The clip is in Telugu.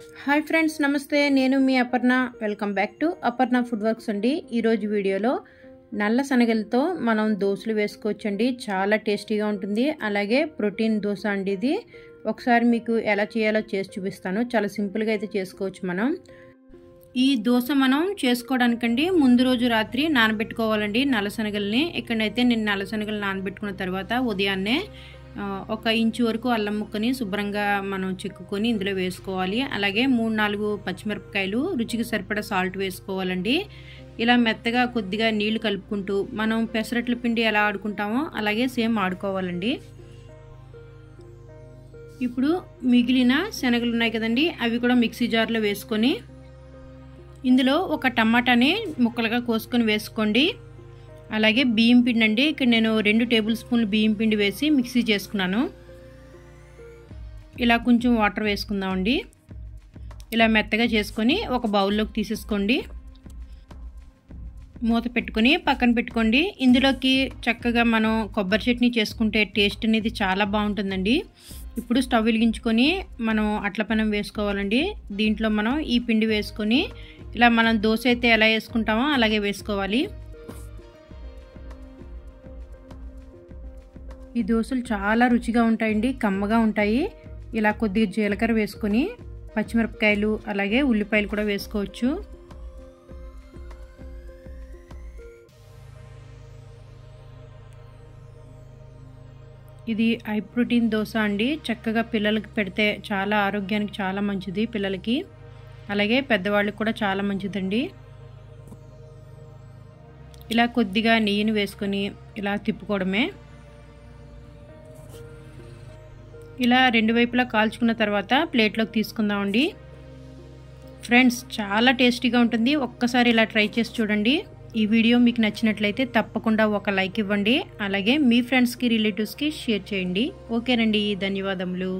హాయ్ ఫ్రెండ్స్, నమస్తే. నేను మీ Aparna. Welcome back to Aparna food works అండి. ఈరోజు వీడియోలో నల్ల శనగలతో మనం దోశలు వేసుకోవచ్చండి. చాలా టేస్టీగా ఉంటుంది. అలాగే ప్రోటీన్ దోశ అండి ఇది. ఒకసారి మీకు ఎలా చేయాలో చేసి చూపిస్తాను. చాలా సింపుల్గా అయితే చేసుకోవచ్చు మనం. ఈ దోశ మనం చేసుకోవడానికండి ముందు రోజు రాత్రి నానబెట్టుకోవాలండి నల్ల శనగల్ని. ఇక్కడైతే నేను నల్ల శనగలు నానబెట్టుకున్న తర్వాత ఉదయాన్నే 1 ఇంచు వరకు అల్లం ముక్కని శుభ్రంగా మనం చెక్కుకొని ఇందులో వేసుకోవాలి. అలాగే 3-4 పచ్చిమిరపకాయలు, రుచికి సరిపడా సాల్ట్ వేసుకోవాలండి. ఇలా మెత్తగా కొద్దిగా నీళ్లు కలుపుకుంటూ మనం పెసరట్ల పిండి ఎలా ఆడుకుంటామో అలాగే సేమ్ ఆడుకోవాలండి. ఇప్పుడు మిగిలిన శనగలు ఉన్నాయి కదండి, అవి కూడా మిక్సీ జార్లో వేసుకొని ఇందులో ఒక టమాటాని ముక్కలుగా కోసుకొని వేసుకోండి. అలాగే బియ్యం పిండి అండి, ఇక్కడ నేను 2 టేబుల్ స్పూన్లు బియ్యం పిండి వేసి మిక్సీ చేసుకున్నాను. ఇలా కొంచెం వాటర్ వేసుకుందామండి. ఇలా మెత్తగా చేసుకొని ఒక బౌల్లోకి తీసేసుకోండి. మూత పెట్టుకొని పక్కన పెట్టుకోండి. ఇందులోకి చక్కగా మనం కొబ్బరి చట్నీ చేసుకుంటే టేస్ట్ అనేది చాలా బాగుంటుందండి. ఇప్పుడు స్టవ్ వెలిగించుకొని మనం అట్ల పెనం వేసుకోవాలండి. దీంట్లో మనం ఈ పిండి వేసుకొని ఇలా మనం దోశ అయితే ఎలా వేసుకుంటామో అలాగే వేసుకోవాలి. ఈ దోశలు చాలా రుచిగా ఉంటాయండి, కమ్మగా ఉంటాయి. ఇలా కొద్దిగా జీలకర్ర వేసుకొని పచ్చిమిరపకాయలు అలాగే ఉల్లిపాయలు కూడా వేసుకోవచ్చు. ఇది హై ప్రోటీన్ దోశ అండి. చక్కగా పిల్లలకి పెడితే చాలా ఆరోగ్యానికి చాలా మంచిది పిల్లలకి. అలాగే పెద్దవాళ్ళకి కూడా చాలా మంచిదండి. ఇలా కొద్దిగా నెయ్యిని వేసుకొని ఇలా తిప్పుకోవడమే. ఇలా 2 వైపులా కాల్చుకున్న తర్వాత ప్లేట్లోకి తీసుకుందామండి. ఫ్రెండ్స్, చాలా టేస్టీగా ఉంటుంది. ఒక్కసారి ఇలా ట్రై చేసి చూడండి. ఈ వీడియో మీకు నచ్చినట్లయితే తప్పకుండా ఒక లైక్ ఇవ్వండి. అలాగే మీ ఫ్రెండ్స్కి, రిలేటివ్స్కి షేర్ చేయండి. ఓకేనండి, ధన్యవాదములు.